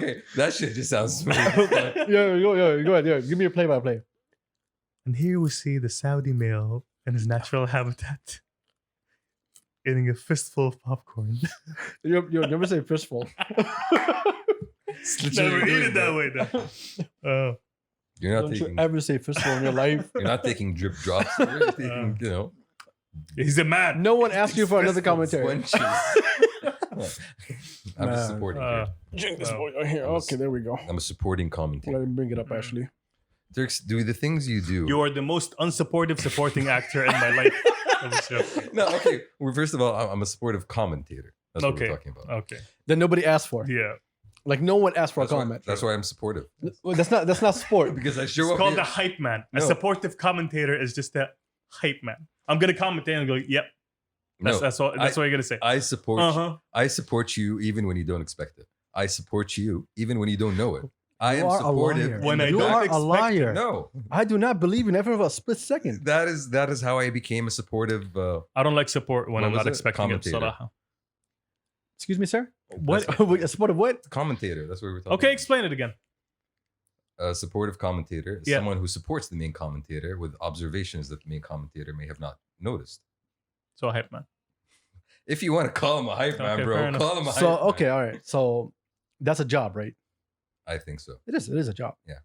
Okay, that shit just sounds smooth. Go ahead. Yeah, give me a play-by-play. And here we see the Saudi male in his natural habitat eating a fistful of popcorn. You never say fistful. Never eat it that way, though. You're not Don't taking. you ever say fistful in your life? You're not taking drip drops. You're taking, He's a man. No one asked you for another commentary. Quenches. I'm just supporting here. Drink this boy right here. Okay, there we go. I'm a supporting commentator. Let me bring it up, Ashley. Turks, do the things you do. You are the most unsupportive supporting actor in my life. No, okay. Well, first of all, I'm a supportive commentator. That's what we're talking about. Okay. That nobody asked for. Yeah. Like no one asked for a comment. That's why I'm supportive. Well, that's not sport. Because I show It's up called here. the hype man. No. A supportive commentator is just a hype man. I'm gonna commentate and go, yep. That's what you're gonna say. I support you even when you don't expect it. I support you even when you don't know it. I am supportive when I You don't are a expect liar. it. No, I do not believe in ever for a split second. that is how I became a supportive. I don't like support when What I'm was not it? expecting it. Commentator. Salaha. Excuse me, sir. What? A sport of what? Commentator. That's what we were talking. Okay, about. explain it again. A supportive commentator is Yeah. someone who supports the main commentator with observations that the main commentator may have not noticed. So hype man. If you want to call him a hype man, Okay, fair bro, enough. call him a hype So man. okay, all right. So that's a job, right? I think so. It is a job. Yeah.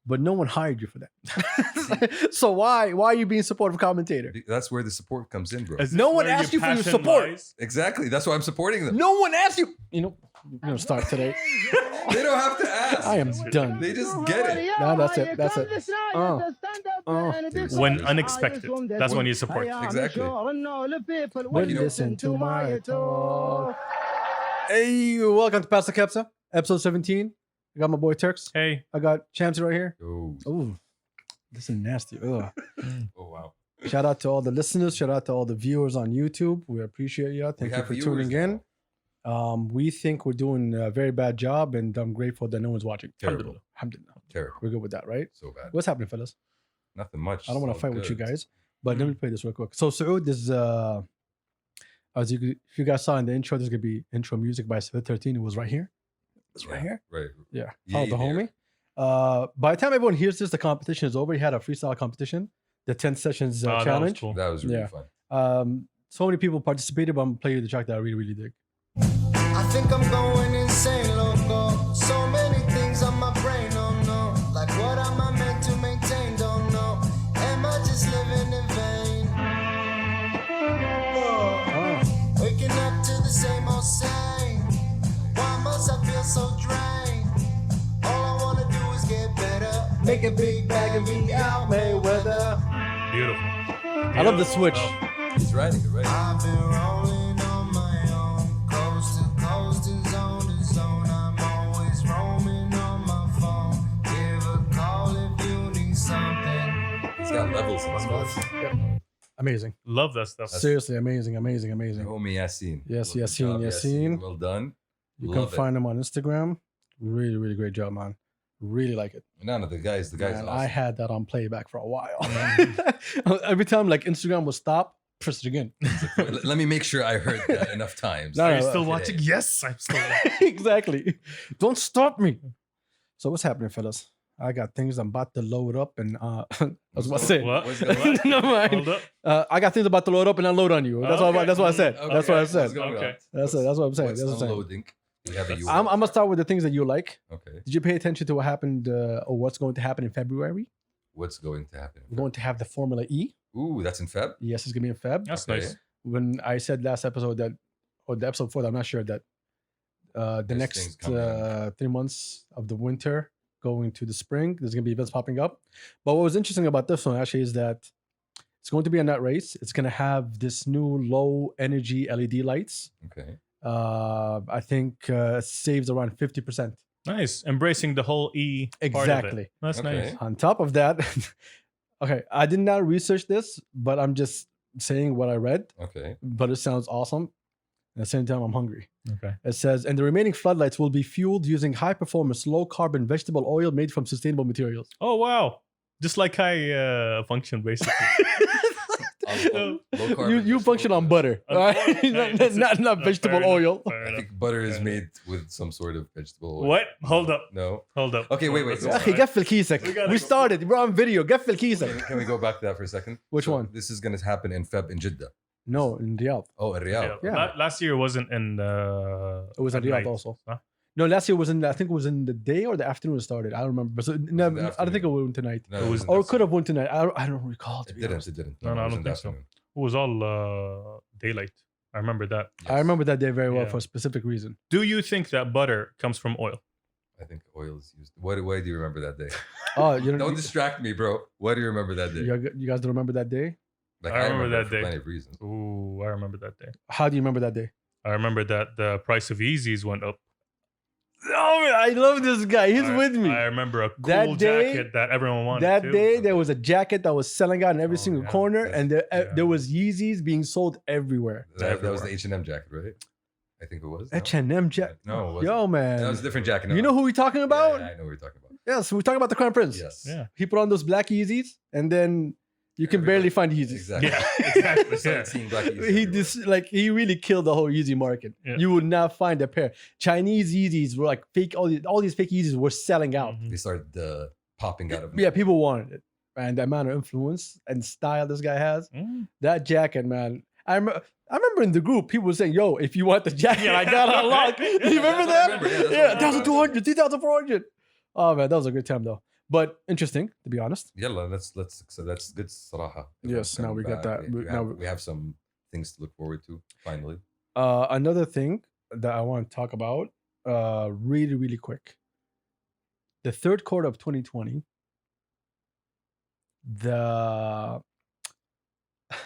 But no one hired you for that. So why are you being supportive commentator? That's where the support comes in, bro. Is No this one where asked you for your passion support. lies? Exactly. That's why I'm supporting them. No one asked you. You know, we're gonna start today. They don't have to ask. I am done. They just get it. No, that's it. That's it. When unexpected, that's when you support. Exactly. But listen to my talk. Hey, welcome to Pastor Kabsa, episode 17. I got my boy Turks. Hey, I got Champs right here. Oh, Ooh, this is nasty. Ugh. oh wow. Shout out to all the listeners. Shout out to all the viewers on YouTube. We appreciate you. Thank you have for viewers tuning in. We think we're doing a very bad job, and I'm grateful that no one's watching. Terrible. Alhamdulillah. Terrible. We're good with that, right? So bad. What's happening, fellas? Nothing much. I don't want to It's fight all with you good. guys, but let me play this real quick. So Saud is, if you guys saw in the intro, there's gonna be intro music by Saud 13. It was right here. It's right here. Right. Yeah. Yeah, Follow the there. homie. By the time everyone hears this, the competition is over. He had a freestyle competition, the 10 sessions that was challenge. cool. That was really Yeah. fun. So many people participated, but I'm gonna play you the track that I really, really dig. I think I'm going insane, loco. So many things on my brain, oh no. Like what am I meant to maintain, don't know. Am I just living in vain? Waking up to the same old same. Why must I feel so drained? All I wanna do is get better. Make a big bag and be out Mayweather. Beautiful. I love the switch. Oh. He's writing it, right? I've been rolling on my own, coast to coast and zone to zone. I'm always roaming on my phone. Give a call if you need something. He's got levels in his voice. Amazing. Love that stuff. Seriously, amazing. Homie Yassine. Yes, Well, Yassine, good job, Yassine. Well done. You Love can find him on Instagram. Really, really great job, man. Really like it. No, the guy's Man, awesome. I had that on playback for a while. Every time like Instagram would stop, press it again. Let me make sure I heard that enough times. No, Are no, you still okay. watching? Yes, I'm still watching. Exactly. Don't stop me. So what's happening, fellas? I got things I'm about to load up, and I was about to say. What? What's going on? Never mind. Hold up. I got things about to load up and unload on you. That's Okay. what. That's what I said. Okay, That's what I what's said. going on? Okay. That's it. That's what I'm saying. What's That's what I'm saying. unloading? We have a That's- URL. I'm gonna start with the things that you like. Okay. Did you pay attention to what happened or what's going to happen in February? What's going to happen? We're going to have the Formula E. Ooh, that's in Feb? Yes, it's gonna be in Feb. That's Okay. nice. When I said last episode that, or the episode before, that, I'm not sure that the There's next things coming up. 3 months of the winter going to the spring, there's gonna be events popping up. But what was interesting about this one actually is that it's going to be a night race. It's gonna have this new low energy LED lights. Okay. I think saves around 50%. Nice. Embracing the whole E part of it. Exactly. That's Okay. nice. On top of that, okay, I did not research this, but I'm just saying what I read. Okay. But it sounds awesome. At the same time, I'm hungry. Okay. It says, and the remaining floodlights will be fueled using high performance, low carbon vegetable oil made from sustainable materials. Oh wow. Just like I function basically. Low carb. You function on butter, all right? not vegetable oil. I think butter is made with some sort of vegetable oil. What? Hold up. No. Hold up. Okay, wait. Let's Yeah. go. أخي قفل كيسك. We gotta We go. started. We're on video. قفل كيسك. Can we go back to that for a second? Which one? This is going to happen in Feb in Jeddah. No, in Riyadh. Oh, in Riyadh. Yeah. Last year wasn't in It was at at Riyadh night. also. Huh? No, last year was in. I think it was in the day or the afternoon it started. I don't remember. So no, I don't think it went tonight. No, It was- Or it could have went tonight. I don't recall. To It be didn't. honest. It didn't. No, I it was don't in the think so. afternoon. It was all daylight. I remember that. I remember that day very well Yeah. for a specific reason. Do you think that butter comes from oil? I think oil is used. Why do you remember that day? Oh, you Don't know, distract me, bro. Why do you remember that day? you guys don't remember that day? Like, I remember that for day. plenty of reasons. Ooh, I remember that day. How do you remember that day? I remember that the price of Yeezys went up. Oh, man, I love this guy. He's with me. I remember a cool That day- jacket that everyone wanted. That too. day, there was a jacket that was selling out in every Oh, single yeah. corner, Yes. and Yeah. there was Yeezys being sold everywhere. That was the Everywhere. H&M jacket, right? I think it was. No? H&M jacket. No, it wasn't. Yo, man. That was a different jacket. You know who we talking about? Yeah, I know what you're talking about. Yes, we're talking about the Crown Prince. Yes. Yeah. He put on those black Yeezys, and then you can barely find Yeezys. Exactly. Yeah, exactly. Started Yeah. seeing black Yeezys He everywhere. he really killed the whole Yeezy market. Yeah. You would not find a pair. Chinese Yeezys were like fake. All these fake Yeezys were selling out. Mhm. They started popping out of. Yeah, people wanted it, and the amount of influence and style this guy has. Mm. That jacket, man. I remember in the group people were saying, "Yo, if you want the jacket, I got it unlocked." You remember That's that? what I remember. Yeah, that's what I Yeah, remember. 1,200, 2,400. Oh man, that was a good time though. But interesting, to be honest. Yalla, let's. So that's good. Salaha. Yes, now we got that. We have some things to look forward to. Finally. Another thing that I want to talk about, really, really quick. The third quarter of 2020,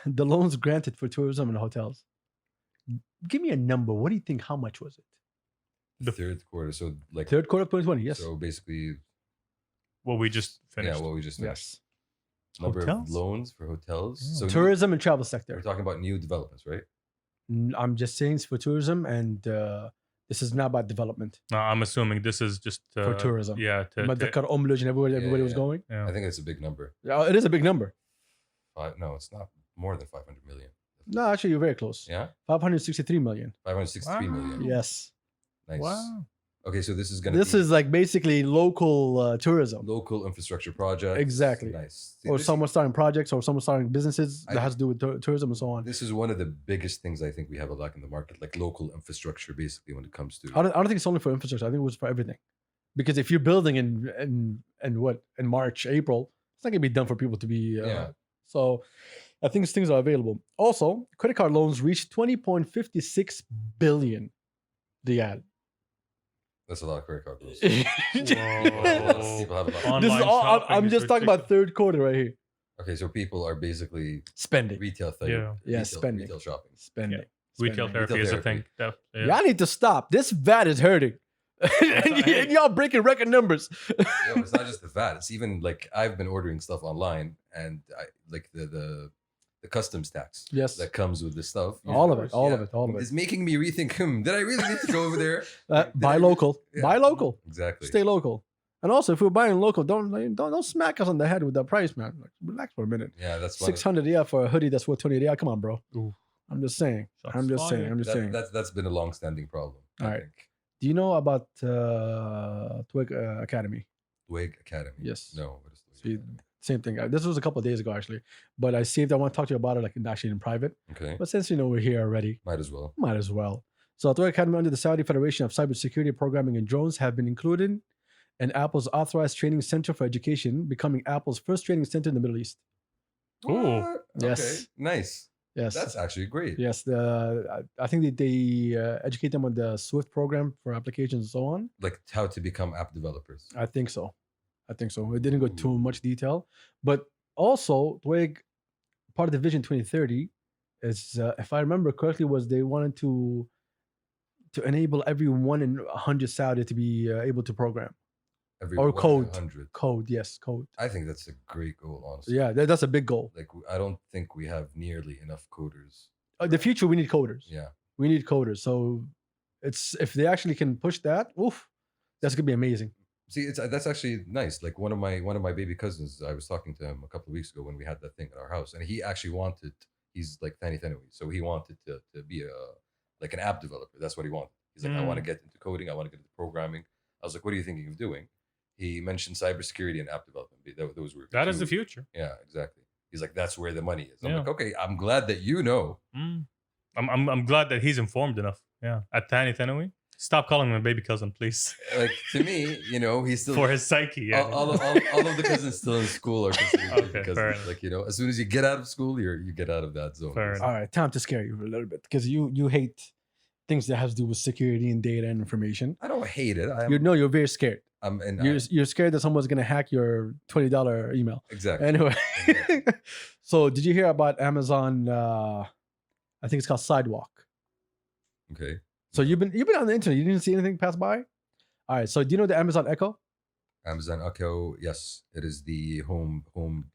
the loans granted for tourism and hotels. Give me a number. What do you think? How much was it? The third quarter. So like. Third quarter of 2020. Yes. So basically, What we just finished. yeah, what we just finished. Yes. Number Hotels? of loans for hotels. Oh. So Tourism and travel we're sector. talking about new developments, right? I'm just saying it's for tourism, and this is not about development. No, I'm assuming this is just For tourism. Yeah. Madakar Umluj and everybody was yeah. going. yeah. I think it's a big number. Yeah, it is a big number. No, it's not more than 500 million. No, actually, you're very close. Yeah, 563 million. 563 Wow. million. Yes. Nice. Wow. Okay, so this is gonna. This be is like basically local tourism. local infrastructure project. Exactly. Nice. See, Or this, someone starting projects or someone starting businesses that I- has to do with tourism and so on. this is one of the biggest things I think we have a lack in the market, like local infrastructure, basically when it comes to. I don't think it's only for infrastructure. I think it was for everything. Because if you're building in March, April, it's not gonna be done for people to be. Yeah. So, I think these things are available. Also, credit card loans reached 20.56 billion riyal. That's a lot of credit card bills. Whoa. People have a lot. Online This is all. shopping I'm is just talking about ridiculous. third quarter right here. Okay, so people are basically Spending, retail therapy. Yeah. Yeah, retail, spending. Retail shopping. spending. Retail spending. therapy Retail is a thing. therapy. Yeah. Y'all need to stop. This VAT is hurting, and y'all breaking record numbers. Yo, it's not just the VAT. It's even like I've been ordering stuff online, and I like the customs tax Yes, that comes with this stuff. all of it, all of Yeah. it, all of it. It's making me rethink. Did I really need to go over there? Buy I- local, Yeah. buy local, Exactly. stay local. And also, if we're buying local, don't smack us on the head with that price, man. Like, relax for a minute. Yeah, that's one. 600 riyal for a hoodie that's worth 20 riyal. Come on, bro. Ooh. I'm just saying. Shots I'm just saying. fired. I'm just saying. That's been a long-standing problem. All I right. think. Do you know about Tuwaiq Academy? Tuwaiq Academy. Yes. No. What is Tuwaiq See, Academy? same thing. This was a couple of days ago, actually. But I saved. I want to talk to you about it, like actually in private. Okay. But since we're here already, Might as well. might as well. So, Tuwaiq Academy under the Saudi Federation of Cybersecurity Programming and Drones have been included in Apple's authorized training center for education, becoming Apple's first training center in the Middle East. Ooh. What? Yes. Okay. Nice. Yes. That's actually great. Yes, I think they educate them on the Swift program for applications and so on. Like how to become app developers. I think so. It didn't go too much detail, but also Twig, part of the Vision 2030 is, if I remember correctly, was they wanted to enable every 1 in 100 Saudi to be able to program Every or 1 in code. 100. Code, yes, code. I think that's a great goal, honestly. Yeah, that's a big goal. Like I don't think we have nearly enough coders. The future, we need coders. Yeah. We need coders. So it's if they actually can push that, oof, that's gonna be amazing. See, that's actually nice. Like one of my baby cousins, I was talking to him a couple of weeks ago when we had that thing at our house, and he actually wanted he's like Thani Thanawi, so he wanted to be like an app developer. That's what he wanted. He's like, I want to get into coding. I want to get into programming. I was like, what are you thinking of doing? He mentioned cybersecurity and app development. Those were That is two- the future. Yeah, exactly. He's like, that's where the money is. I'm Yeah. like, okay, I'm glad that you know. I'm glad that he's informed enough. Yeah. At Thani Thanawi. Stop calling him a baby cousin, please. Like to me, you know, he's still For his psyche. Yeah. all of the cousins still in school are considered Okay, because fair enough. like, you know, as soon as you get out of school, you get out of that zone. Fair enough. All right, time to scare you a little bit because you hate things that has to do with security and data and information. I don't hate it. You're very scared. And You're scared that someone's gonna hack your $20 email. exactly. Anyway, so did you hear about Amazon? I think it's called Sidewalk. Okay. So you've been on the internet. You didn't see anything pass by. All right. So do you know the Amazon Echo? Amazon Echo, yes, it is the home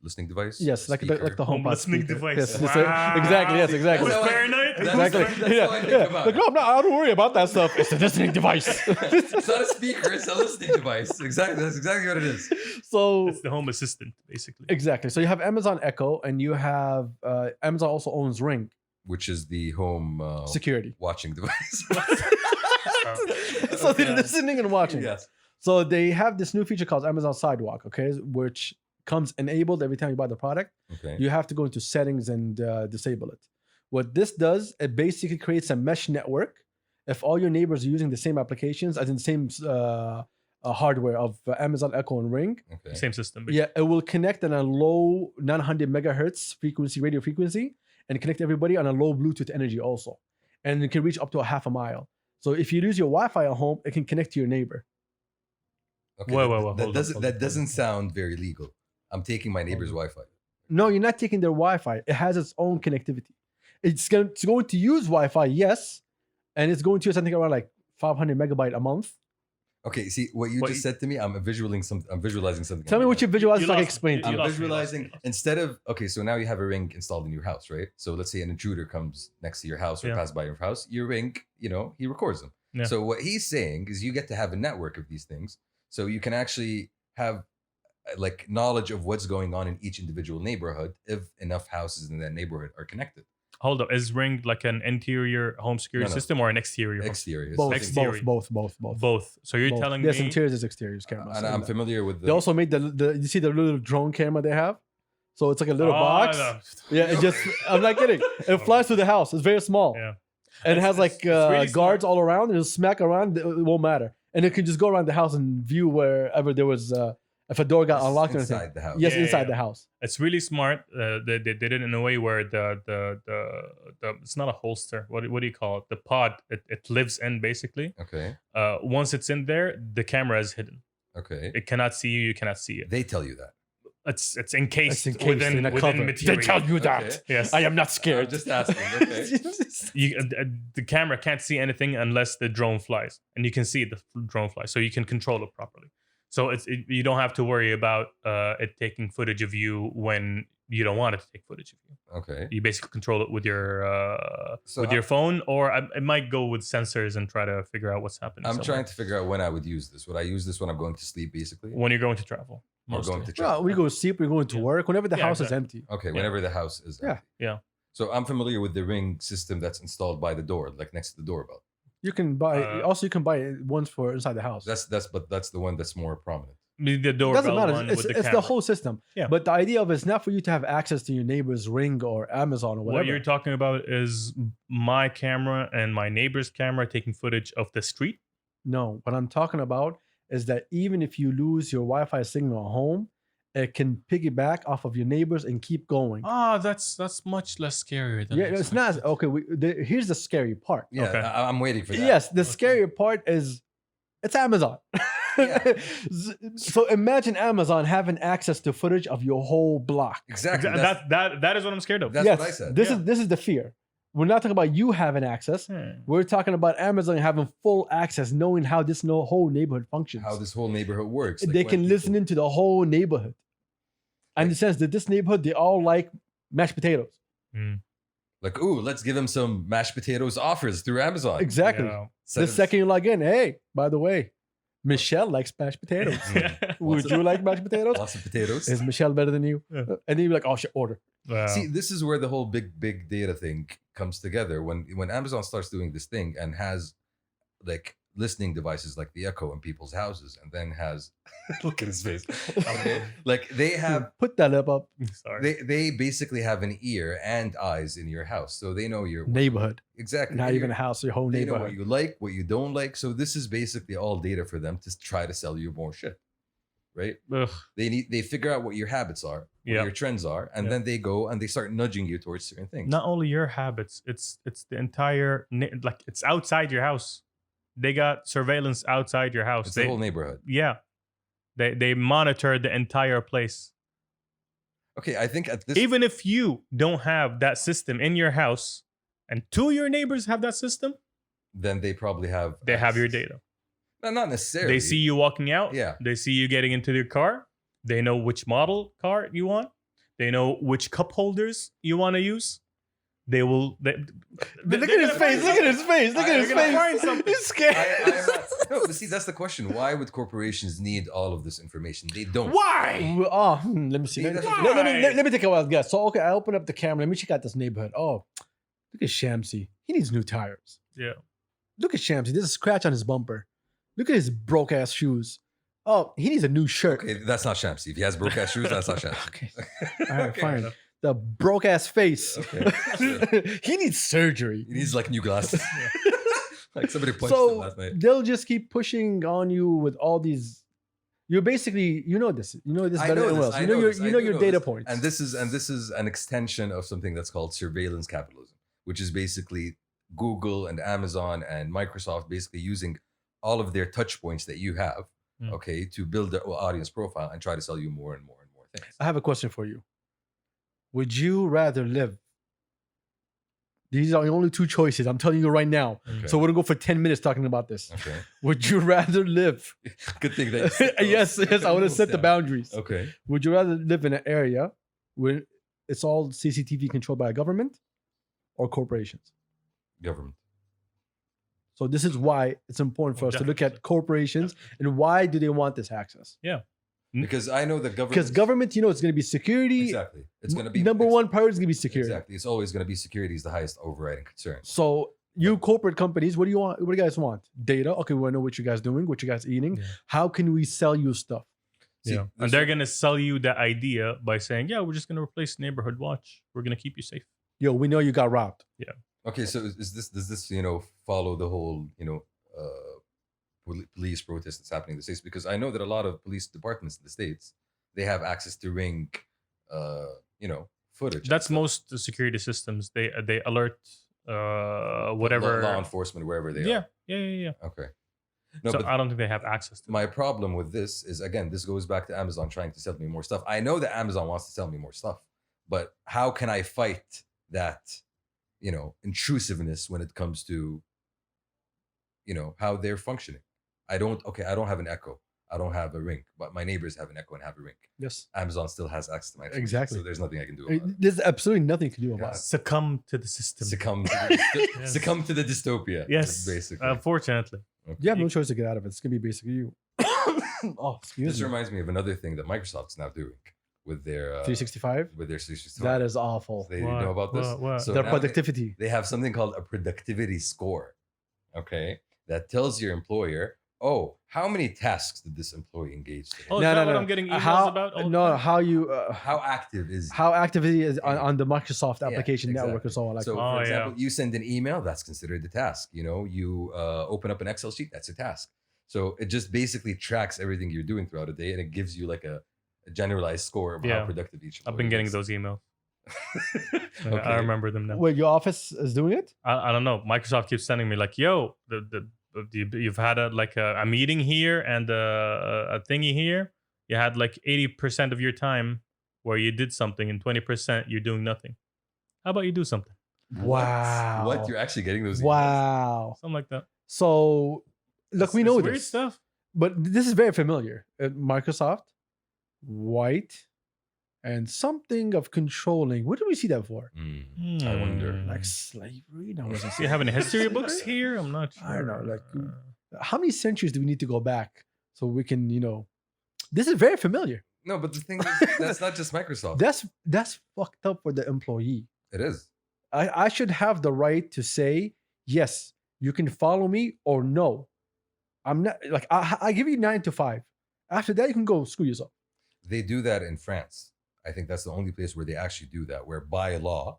listening device. Yes, like the Home HomePod listening speaker. device. Yes, Wow. exactly. Yes, exactly. That was That's paranoid. Exactly. That's how I think about Like, it. no, I don't worry about that stuff. It's a listening device. It's not a speaker, it's a listening device. Exactly. That's exactly what it is. So It's the home assistant, basically. exactly. So you have Amazon Echo, and you have Amazon also owns Ring Which is the home security. watching device. So they're listening and watching. Yes. So they have this new feature called Amazon Sidewalk, okay, which comes enabled every time you buy the product. Okay. You have to go into settings and disable it. What this does, it basically creates a mesh network. If all your neighbors are using the same applications, as in the same hardware of Amazon Echo and Ring, Okay. Same system. yeah, it will connect on a low 900 megahertz frequency, radio frequency, and connect everybody on a low Bluetooth energy also. And it can reach up to a half a mile. So if you lose your Wi-Fi at home, it can connect to your neighbor. Okay. Whoa, that- whoa, whoa, That hold on, doesn't hold on, that doesn't hold on. sound very legal. I'm taking my neighbor's Wi-Fi. No, you're not taking their Wi-Fi. It has its own connectivity. It's going to use Wi-Fi, yes, and it's going to use something around like 500 megabyte a month. Okay, see what you What just you- said to me. I'm visualizing something. Tell me what you visualize so I can explain you to you. I'm lost me, visualizing lost me. instead of okay. So now you have a Ring installed in your house, right? So let's say an intruder comes next to your house or Yeah. passes by your house. Your Ring, you know, he records them. Yeah. So what he's saying is you get to have a network of these things, so you can actually have like knowledge of what's going on in each individual neighborhood if enough houses in that neighborhood are connected. Hold up. Is Ring like an interior home security No. system or an exterior? Exterior. Both, Exterior. both. Both. So you're Both. telling Yes, me interiors is exteriors cameras. And I'm familiar with the. They also made the you see the little drone camera they have? So it's like a little box. no. Yeah, it just I'm not kidding. It flies through the house. It's very small. Yeah. And it It's- has like it's really guards smart. all around, and it'll smack around, it won't matter. And it can just go around the house and view wherever there was if a door got This is unlocked or anything. inside the house. Yes, Yeah, inside yeah. the house. It's really smart. They did it in a way where the it's not a holster. What do you call it? The pod. It lives in basically. Okay. Once it's in there, the camera is hidden. Okay. It cannot see you. You cannot see it. They tell you that. It's encased, It's encased within in a cover. material. They tell you that. Okay. Yes. I am not I'm scared. just asking. Okay. The camera can't see anything unless the drone flies, and you can see the drone fly, so you can control it properly. So you don't have to worry about it taking footage of you when you don't want it to take footage of you. Okay. You basically control it with your So your phone, or it might go with sensors and try to figure out what's happening. I'm somewhere. trying to figure out when I would use this. Would I use this when I'm going to sleep, basically? when you're going to travel. Or Mostly. going to Well, travel? we go to sleep, we're going to Yeah. work, whenever the Yeah, house exactly. is empty. Okay, whenever the house is Yeah. empty. Yeah. So I'm familiar with the Ring system that's installed by the door, like next to the doorbell. You can buy Uh, you can buy ones for inside the house. That's the one that's more prominent. The It doesn't doorbell matter. one It's, with the it's camera. the whole system. Yeah. But the idea of it's not for you to have access to your neighbor's Ring or Amazon or What whatever. you're talking about is my camera and my neighbor's camera taking footage of the street. No, what I'm talking about is that even if you lose your Wi-Fi signal at home, it can piggyback off of your neighbors and keep going. Ah, that's much less scarier than Yeah, I it's not expected. okay. Here's the scary part. Yeah, Okay. I'm waiting for that. Yes, the scary part is it's Amazon. Yeah. So imagine Amazon having access to footage of your whole block. Exactly. That that is what I'm scared of. That's yes, what I said. This Yeah. is the fear. We're not talking about you having access. We're talking about Amazon having full access, knowing how this whole neighborhood functions. how this whole neighborhood works. Like They when can people- listen into the whole neighborhood. And in the sense that this neighborhood, they all like mashed potatoes. Like, ooh, let's give them some mashed potatoes offers through Amazon. Exactly. Yeah. Instead The of- second you log in, hey, by the way, Michelle likes mashed potatoes. Would Lots you like mashed potatoes? Lots of potatoes. Is Michelle better than you? Yeah. And then you're like, oh shit, order. Wow. See, this is where the whole big data thing comes together. When Amazon starts doing this thing and has like listening devices like the Echo in people's houses, and then has look at his face. Okay, like they have Put that up Sorry. they basically have an ear and eyes in your house, so they know your neighborhood. exactly. Not You're- even a house, your whole They know what neighborhood. you like, what you don't like. So this is basically all data for them to try to sell you more shit, right? Ugh. They figure out what your habits are, what Yeah. your trends are, and Yeah. then they go and they start nudging you towards certain things. Not only your habits, it's the entire like it's outside your house. They got surveillance outside your house. It's They the whole neighborhood. yeah, they monitor the entire place. Okay, I think at this Even if you don't have that system in your house, and two of your neighbors have that system, then they probably have they have your access. data. No, not necessarily. They see you walking out. Yeah. They see you getting into your car. They know which model car you want. They know which cup holders you want to use. They will. Look at his face. Look at his face. Look at his They're gonna find face. something. He's scared. No, but see, that's the question. Why would corporations need all of this information? They don't. Why? Oh, let me see. Let me, Why? let me take a wild guess. So, okay, I open up the camera. Let me check out this neighborhood. Oh, look at Shamsi. He needs new tires. Yeah. Look at Shamsi. There's a scratch on his bumper. Look at his broke ass shoes. Oh, he needs a new shirt. Okay, that's not Shamsi. If he has broke ass shoes, that's not Shamsi. Okay. All right, Okay, fine. enough. The broke ass face. Okay, He needs surgery. He needs like new glasses. Like somebody punched him So last night. they'll just keep pushing on you with all these. You're basically, you know this I better know than this, else. I You know know your, this, I you know do your know data this. points. And this is an extension of something that's called surveillance capitalism, which is basically Google and Amazon and Microsoft basically using all of their touch points that you have, Mm. okay, to build their audience profile and try to sell you more and more and more things. I have a question for you. Would you rather live? These are the only two choices. I'm telling you right now. Okay. So we're gonna go for 10 minutes talking about this. Okay. Would you rather live? Good thing that you set those- yes, I want to set the down. boundaries. Okay. Would you rather live in an area where it's all CCTV controlled by a government or corporations? Government. So this is why it's important for us to look at corporations and why do they want this access? Because I know the government. Because government, you know, it's going to be security. Exactly. It's going to be number it's- one priority is going to be security. Exactly. It's always going to be security is the highest overriding concern. So you corporate companies, what do you want? What do you guys want? Data. Okay, we want to know what you guys doing, what you guys eating. Yeah. How can we sell you stuff? See, Yeah. this And they're one- gonna sell you the idea by saying, "Yeah, we're just gonna replace neighborhood watch. We're gonna keep you safe." Yo, we know you got robbed. Okay, so does this follow the whole police protest that's happening in the States? Because I know that a lot of police departments in the States, they have access to Ring footage. and That's stuff. most security systems. They alert whatever law enforcement wherever they Yeah, are. yeah. Okay. No, So but I don't think they have access to. my problem with this is, again, this goes back to Amazon trying to sell me more stuff. I know that Amazon wants to sell me more stuff, but how can I fight that intrusiveness when it comes to how they're functioning? I don't have an Echo, I don't have a Ring, but my neighbors have an Echo and have a Ring. Yes. Amazon still has access to my information, Exactly. so there's nothing I can do about it. There's absolutely nothing you can do about it. Succumb to the system. Succumb to the, Yes. succumb to the dystopia. Yes, basically. unfortunately. Okay. You have no choice to get out of it. It's gonna be basically you. Oh, excuse This me. reminds me of another thing that Microsoft's now doing with their 365. with their 365. That is awful. They What? know about this. What? So Their now productivity. they have something called a productivity score. Okay, that tells your employer, oh, how many tasks did this employee engage today? Oh, is that what I'm getting emails How, about? all the no, time? how you How active is how active it is Yeah. on the Microsoft Yeah, application network and exactly. so on. Like, So, Oh, for yeah. example, you send an email, that's considered a task. You open up an Excel sheet, that's a task. So it just basically tracks everything you're doing throughout the day, and it gives you like a generalized score of how Yeah. productive each. I've been getting employee those emails. is. I remember them now. wait, your office is doing it? I don't know. Microsoft keeps sending me like, "Yo, you've had a meeting here and a thingy here. You had like 80% of your time where you did something, and 20% you're doing nothing. How about you do something? Wow. What? You're actually getting those? emails? Wow. Something like that. So look, we It's know weird this, stuff. but this is very familiar. Microsoft, white, and something of controlling. What do we see that for? I wonder. Like slavery? No, it wasn't Do you have any history slavery. books here? I'm not sure. I don't know, like, How many centuries do we need to go back so we can, this is very familiar. No, but the thing is, that's not just Microsoft. That's fucked up for the employee. It is. I should have the right to say, yes, you can follow me, or no. I'm not, like, I give you 9 to 5. After that, you can go screw yourself. They do that in France. I think that's the only place where they actually do that, where by law,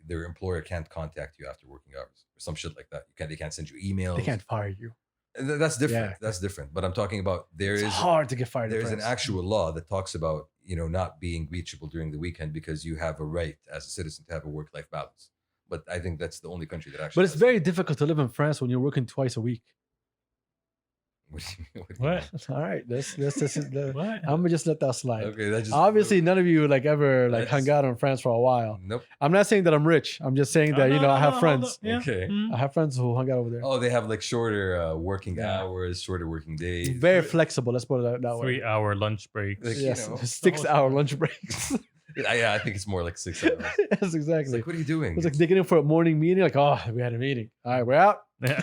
their employer can't contact you after working hours or some shit like that. They can't send you emails. They can't fire you. That's different. Yeah. That's different. But I'm talking about It's hard to get fired. There's an actual law that talks about, not being reachable during the weekend because you have a right as a citizen to have a work-life balance. But I think that's the only country that actually. But it's very difficult to live in France when you're working twice a week. What do you mean? What? All right, let's What? I'm gonna just let that slide. Okay, that just Obviously, none of you ever That's- hung out in France for a while. Nope. I'm not saying that I'm rich. I'm just saying that I have friends. Yeah. Okay. Mm. I have friends who hung out over there. Oh, they have like shorter working Yeah. hours, shorter working days. Very flexible. Let's put it that way. 3-hour lunch breaks. Like, Yes, you know. 6-hour lunch breaks. Yeah, I think it's more like 6 hours. Yes, It's exactly. like, what are you doing? It's like they get in for a morning meeting. Like, oh, we had a meeting. All right, we're out. Yeah.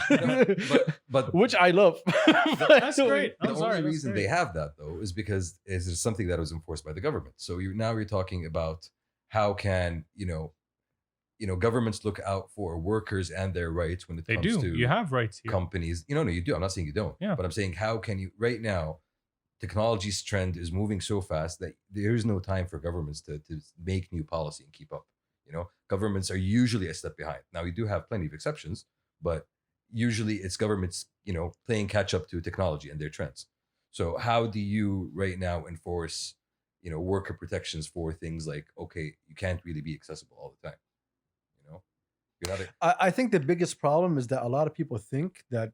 but Which I love. That's great. the I'm sorry. only that's reason great. they have that though is because it's something that was enforced by the government. So now you're talking about how can governments look out for workers and their rights when it They comes do. to You have rights here. companies. No, you do. I'm not saying you don't. Yeah. But I'm saying how can you right now? Technology's trend is moving so fast that there is no time for governments to make new policy and keep up. Governments are usually a step behind. Now we do have plenty of exceptions, but usually it's governments, playing catch up to technology and their trends. So how do you right now enforce, worker protections for things like, okay, you can't really be accessible all the time. You're not. I think the biggest problem is that a lot of people think that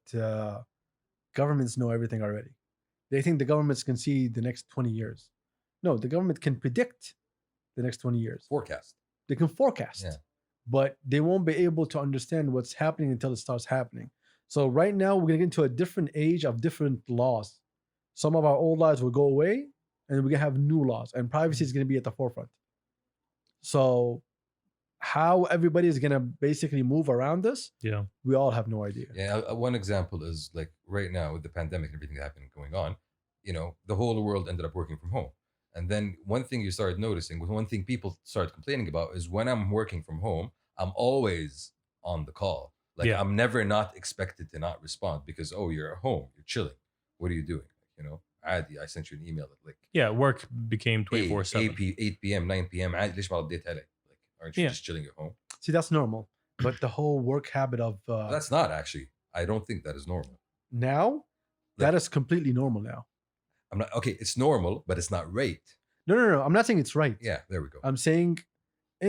governments know everything already. They think the governments can see the next 20 years. No, the government can predict the next 20 years. Forecast. They can forecast, Yeah. but they won't be able to understand what's happening until it starts happening. So right now we're going to get into a different age of different laws. Some of our old laws will go away and we're going to have new laws, and privacy is going to be at the forefront. So how everybody is going to basically move around this, Yeah. we all have no idea. Yeah, one example is like right now with the pandemic and everything happening going on, the whole world ended up working from home. And then one thing you started noticing, one thing people started complaining about is when I'm working from home, I'm always on the call. Like Yeah. I'm never not expected to not respond because, oh, you're at home, you're chilling. What are you doing? I sent you an email at like Yeah. Work became 24/7. 8 p.m., 9 p.m. عادي ليش ما رديت عليك? Like, aren't you Yeah. just chilling at home? See, that's normal. But the whole work habit of That's not actually. I don't think that is normal. now, that is completely normal now. I'm not okay. It's normal, but it's not right. No. I'm not saying it's right. Yeah, there we go. I'm saying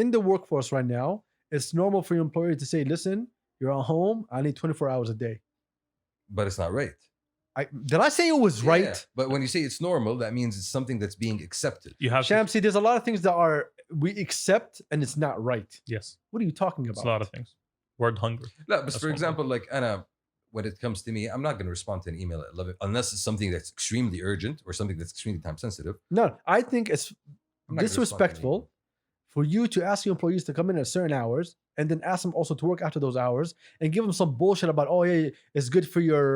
in the workforce right now, it's normal for your employer to say, listen, you're at home, I need 24 hours a day. But it's not right. Did I say it was right? Yeah, but when you say it's normal, that means it's something that's being accepted. You have to, Shamsi, there's a lot of things that we accept and it's not right. yes. What are you talking It's about? a lot of things. Word hunger. No, but That's for one example, like Anna, when it comes to me, I'm not going to respond to an email at 11 unless it's something that's extremely urgent or something that's extremely time sensitive. No, I think it's I'm not gonna respond to an disrespectful for you to ask your employees to come in at certain hours and then ask them also to work after those hours and give them some bullshit about, oh, yeah, it's good for your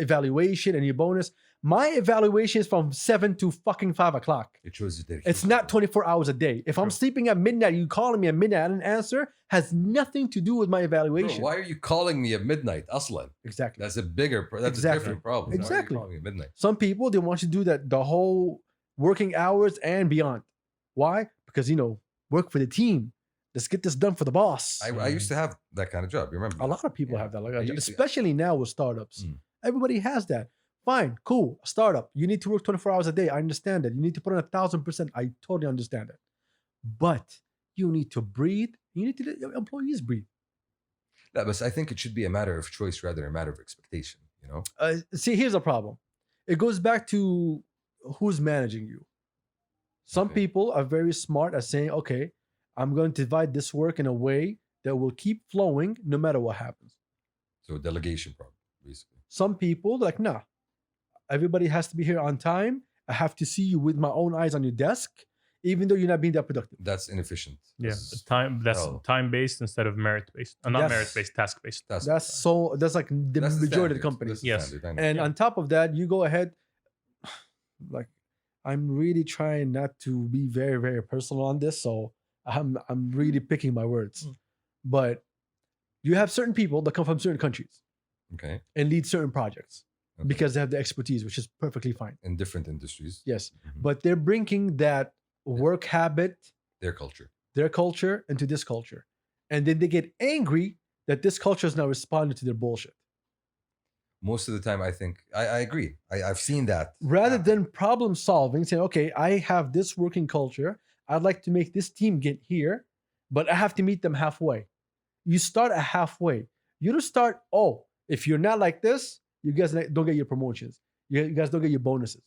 evaluation and your bonus. My evaluation is from 7 to fucking 5 o'clock. It shows you that It's not 24 hours a day. If I'm True. sleeping at midnight, you calling me at midnight, I didn't answer, has nothing to do with my Bro, evaluation. why are you calling me at midnight, Aslan? Exactly. That's a that's Exactly. a different problem. Why are you Exactly. calling me at midnight? Some people, they want you to do that the whole working hours and beyond. Why? Because, work for the team. Let's get this done for the boss. I used to have that kind of job. You remember? A lot of people Yeah. have that, like, I used to- especially now with startups. Mm. Everybody has that. Fine, cool. A startup. You need to work 24 hours a day. I understand that. You need to put in 1,000%. I totally understand it. But you need to breathe. You need to let your employees breathe. Yeah, but I think it should be a matter of choice rather than a matter of expectation. See, here's a problem. It goes back to who's managing you. Some Okay. people are very smart at saying, okay, I'm going to divide this work in a way that will keep flowing no matter what happens. So delegation problem, basically. Some people like, nah, everybody has to be here on time. I have to see you with my own eyes on your desk. even though you're not being that productive. That's inefficient. Yeah, That's that's hell. time based instead of merit based. Not That's- merit based, task based. That's like the That's majority of the standard. companies. That's the Yes. standard, I know. And on top of that, you go ahead. Like, I'm really trying not to be very, very personal on this, so I'm really picking my words. But you have certain people that come from certain countries Okay. and lead certain projects Okay. because they have the expertise, which is perfectly fine. In different industries. Yes, Mhm. but they're bringing that work habit, Their culture. their culture, into this culture, and then they get angry that this culture is now responding to their bullshit. Most of the time, I think I agree. I've seen that. Rather happen. than problem solving, saying, okay, I have this working culture. I'd like to make this team get here, but I have to meet them halfway. You start at halfway. You don't start, oh, if you're not like this, you guys don't get your promotions. You guys don't get your bonuses.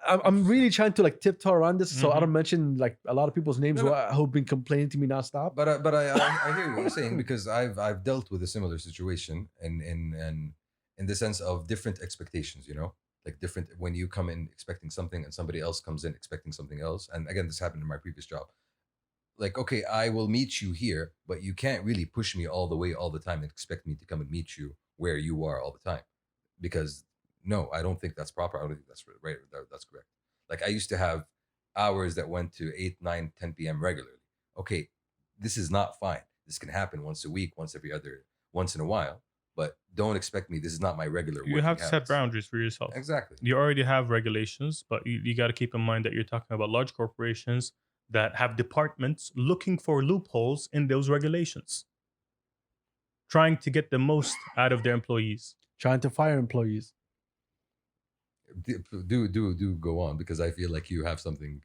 I'm really trying to like tiptoe around this so I don't mention like a lot of people's names No, who've been complaining to me nonstop. But I hear what you're saying because I've dealt with a similar situation in the sense of different expectations. You know, like different when you come in expecting something and somebody else comes in expecting something else. And again, this happened in my previous job. Like, okay, I will meet you here, but you can't really push me all the way all the time and expect me to come and meet you where you are all the time, because no, I don't think that's proper. I don't think that's right. That's correct. Like I used to have hours that went to 8, 9, 10 p.m. regularly. Okay, this is not fine. This can happen once a week, once in a while. But don't expect me. This is not my regular. You have to set boundaries for yourself. Exactly. You already have regulations, but you got to keep in mind that you're talking about large corporations that have departments looking for loopholes in those regulations, trying to get the most out of their employees. Trying to fire employees. Do go on, because I feel like you have something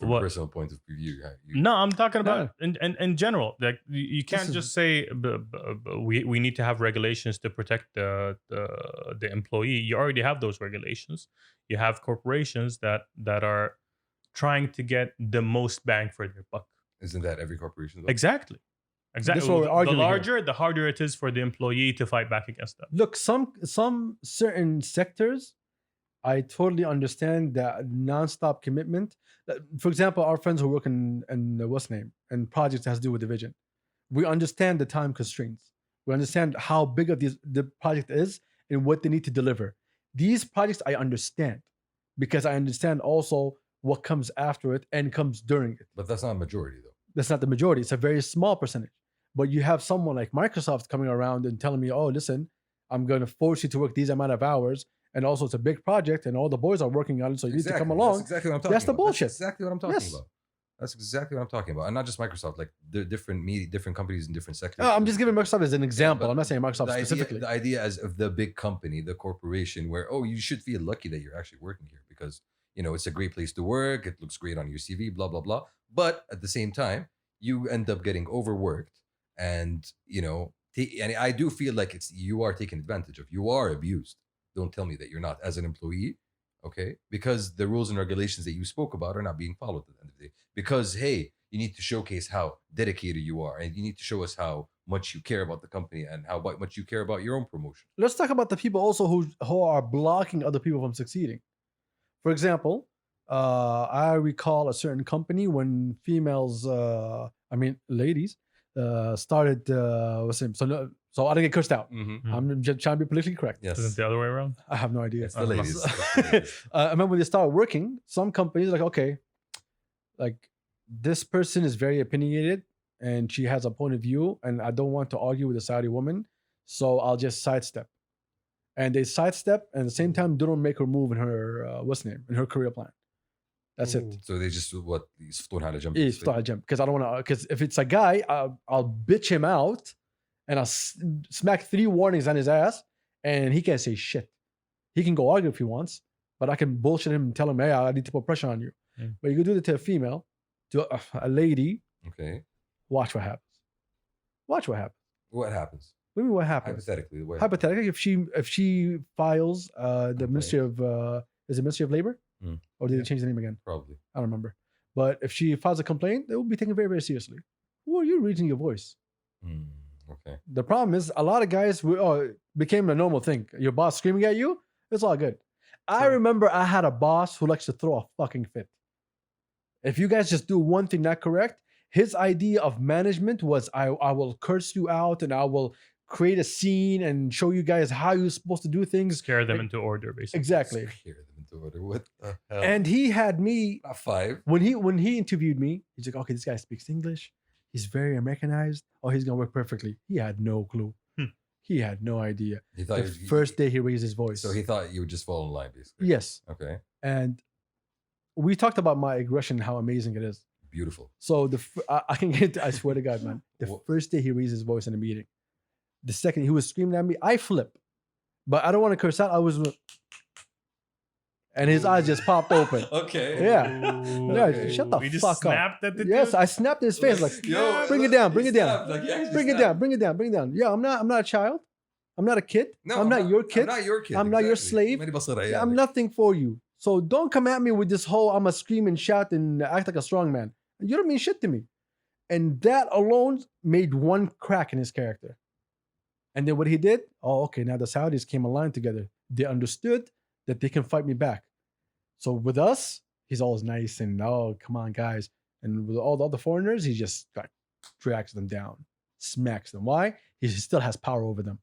from What? a personal point of view. No, I'm talking about in general. Like you can't just say we need to have regulations to protect the employee. You already have those regulations. You have corporations that are trying to get the most bang for their buck. Isn't that every corporation? Though? Exactly. That's what we're The arguing here. larger, the harder it is for the employee to fight back against that. Look, some certain sectors, I totally understand that nonstop commitment. For example, our friends who work in what's name and projects that has to do with division, we understand the time constraints. We understand how big of the project is and what they need to deliver. These projects I understand because I understand also what comes after it and comes during it. But that's not a majority, though. That's not the majority. It's a very small percentage. But you have someone like Microsoft coming around and telling me, oh, listen, I'm going to force you to work these amount of hours. And also it's a big project and all the boys are working on it. So you need to come along. That's exactly what I'm talking That's the about. bullshit. That's exactly what I'm talking Yes. about. That's exactly what I'm talking about. And not just Microsoft, like the different companies in different sectors. I'm just giving Microsoft as an example. but I'm not saying Microsoft the specifically. Idea, the idea as of the big company, the corporation, where, oh, you should feel lucky that you're actually working here because, you know, it's a great place to work. It looks great on your CV, blah, blah, blah. But at the same time, you end up getting overworked and, you know, and I do feel like you are taken advantage of. You are abused. Don't tell me that you're not as an employee, okay? Because the rules and regulations that you spoke about are not being followed at the end of the day. Because, hey, you need to showcase how dedicated you are and you need to show us how much you care about the company and how much you care about your own promotion. Let's talk about the people also who are blocking other people from succeeding. For example, I recall a certain company when ladies, started, so I didn't get cursed out. Mm-hmm. I'm just trying to be politically correct. Yes. Isn't it the other way around? I have no idea. It's the ladies. It's the ladies. I remember when they started working, some companies like, okay, like this person is very opinionated and she has a point of view and I don't want to argue with a Saudi woman, so I'll just sidestep. And they sidestep and at the same time they don't make her move in her in her career plan. That's it. So they just يصفطون على جنب. Yeah, start a gym because I don't want to. Because if it's a guy, I'll bitch him out and I'll smack 3 warnings on his ass, and he can't say shit. He can go argue if he wants, but I can bullshit him and tell him, hey, I need to put pressure on you. But you can do that to a female, to a lady. Okay. Watch what happens. Watch what happens. What happens? What do you mean what happens? Hypothetically. What Hypothetically, if she files the Ministry of is it Ministry of Labor? Or did they change the name again? Probably. I don't remember. But if she files a complaint, it will be taken very, very seriously. Who are you raising your voice? Okay. The problem is a lot of guys became a normal thing. Your boss screaming at you, it's all good. I remember I had a boss who likes to throw a fucking fit. If you guys just do one thing not correct, his idea of management was I will curse you out and I will create a scene and show you guys how you're supposed to do things. Scare them into order, basically. Exactly. Scare them into order. What the hell? And he had me Not 5. when he interviewed me, he's like, okay, this guy speaks English. He's very Americanized. Oh, he's gonna work perfectly. He had no clue. He had no idea. He thought The first day he raised his voice. So he thought you would just fall in line, basically. Yes. Okay. And we talked about my aggression, how amazing it is. Beautiful. So I can get. I swear to God, man. The What? first day he raised his voice in a meeting, the second he was screaming at me, I flip, but I don't want to curse out. I was, and his eyes just popped open. Okay. Yeah. Yeah, shut the We just fuck up. snapped at the Yes, dude? I snapped in his face like, Yo, bring it down, bring it down, Like, yeah, bring it down, bring it down, bring it down. Yeah, I'm not a child. I'm not a kid. No, I'm not your kid. I'm not your kid. I'm not your exactly. slave. Many basura, yeah. I'm nothing for you. So don't come at me with this whole I'm a scream and shout and act like a strong man. You don't mean shit to me. And that alone made one crack in his character. And then what he did, oh, okay, now the Saudis came aligned together. They understood that they can fight me back. So with us, he's always nice and, oh, come on, guys. And with all the other foreigners, he just like drags them down, smacks them. Why? He still has power over them.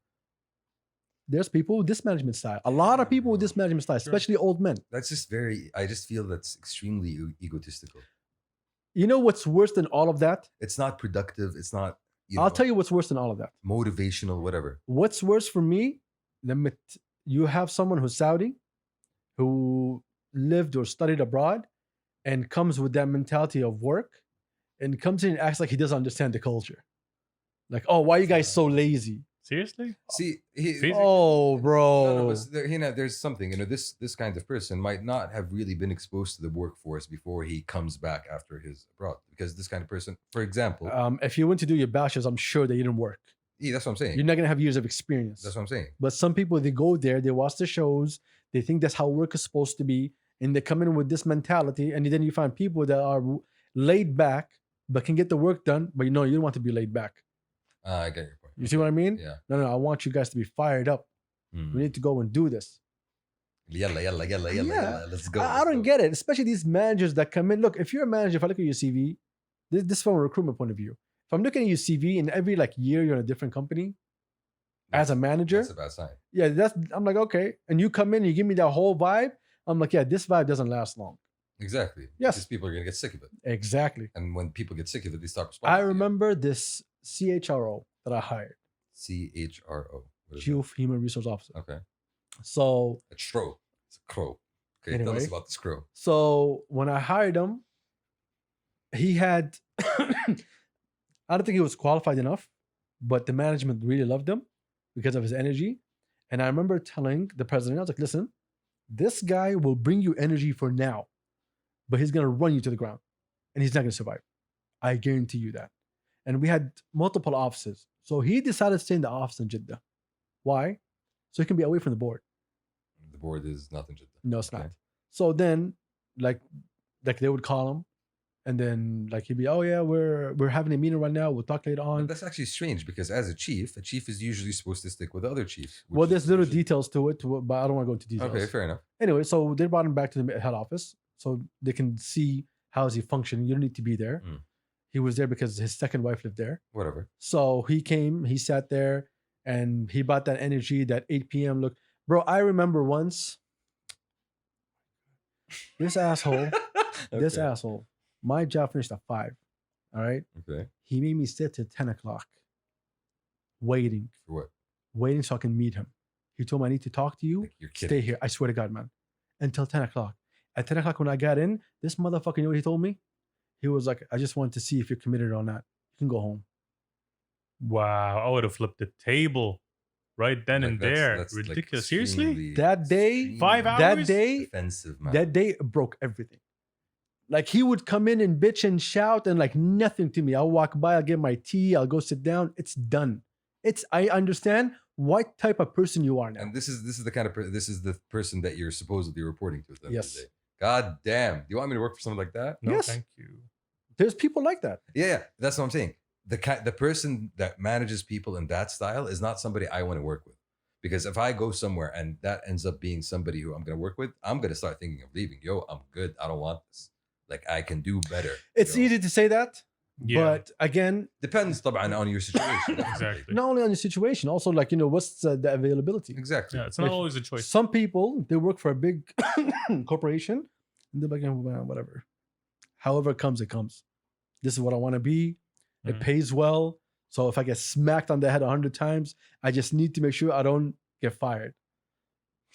There's people with this management style. A lot of people with this management style, especially old men. That's just very, I just feel that's extremely egotistical. You know what's worse than all of that? It's not productive. It's not, I'll tell you what's worse than all of that. motivational, whatever. What's worse for me? You have someone who's Saudi, who lived or studied abroad, and comes with that mentality of work, and comes in and acts like he doesn't understand the culture. Like, oh, why are you guys so lazy? Seriously? See, Oh, bro. No, but there's something, this kind of person might not have really been exposed to the workforce before he comes back after his abroad. Because this kind of person, for example, If you went to do your bachelor's, I'm sure that you didn't work. yeah, that's what I'm saying. You're not gonna have years of experience. That's what I'm saying. But some people, they go there, they watch the shows, they think that's how work is supposed to be, and they come in with this mentality, and then you find people that are laid back but can get the work done, but you don't want to be laid back. I get your point. You see what I mean? Yeah. No, I want you guys to be fired up. Mm. We need to go and do this. Yalla, Yeah. let's go. I don't get it, especially these managers that come in. Look, if you're a manager, if I look at your CV, this from a recruitment point of view. If I'm looking at your CV and every year you're in a different company as a manager, That's a bad sign. yeah, I'm like, okay. And you come in, you give me that whole vibe. I'm like, yeah, this vibe doesn't last long. Exactly. Yes. Because people are going to get sick of it. Exactly. And when people get sick of it, they stop responding. I to you. remember this CHRO that I hired, CHRO. What is Chief Human Resource Officer. that? Okay. So, It's Shro. It's a crow. Okay, tell us Anyway. about this crow. so when I hired him, he had, I don't think he was qualified enough, but the management really loved him because of his energy. And I remember telling the president, I was like, listen, this guy will bring you energy for now, but he's going to run you to the ground and he's not going to survive. I guarantee you that. And we had multiple offices. So he decided to stay in the office in Jeddah. Why? So he can be away from the board. The board is nothing. No, it's Okay. not. So then, like they would call him, and then he'd be, oh yeah, we're having a meeting right now. We'll talk later But on. that's actually strange because as a chief is usually supposed to stick with the other chiefs. Well, which there's is little usually- details to it, but I don't want to go into details. Okay, fair enough. Anyway, so they brought him back to the head office so they can see how is he functioning. You don't need to be there. Mm. He was there because his second wife lived there. Whatever. So he came, he sat there, and he brought that energy, that 8 p.m. look. Bro, I remember once this asshole, this Okay. asshole, my job finished at 5. All right. Okay. He made me sit till 10 o'clock waiting For what? so I can meet him. He told me, I need to talk to you. Like you're kidding. Stay here. I swear to God, man. Until 10 o'clock. At 10 o'clock when I got in, this motherfucker, you know what he told me? He was like, I just wanted to see if you're committed or not. You can go home. Wow. I would have flipped the table right then Like, and that's- there. that's, like, Ridiculous. Seriously? extremely- That day, extremely 5 hours? That day, Offensive, man. that day broke everything. Like he would come in and bitch and shout and nothing to me. I'll walk by, I'll get my tea, I'll go sit down. It's done. I understand what type of person you are now. And this is the kind of this is the person that you're supposedly reporting to at the end of Yes. the day. God damn. Do you want me to work for someone like that? No, Yes. thank you. There's people like that. Yeah, that's what I'm saying. The person that manages people in that style is not somebody I want to work with Because if I go somewhere and that ends up being somebody who I'm gonna work with, I'm gonna start thinking of leaving. Yo, I'm good. I don't want this. Like I can do better. It's easy to say that, Yeah. but again, Depends طبعا on your situation. Exactly. not only on your situation, also like what's the availability. Exactly. Yeah, it's not If- always a choice. Some people they work for a big corporation, and they're like, "Well, whatever. However it comes. This is what I want to be. It Mhm. pays well. So if I get smacked on the head 100 times, I just need to make sure I don't get fired."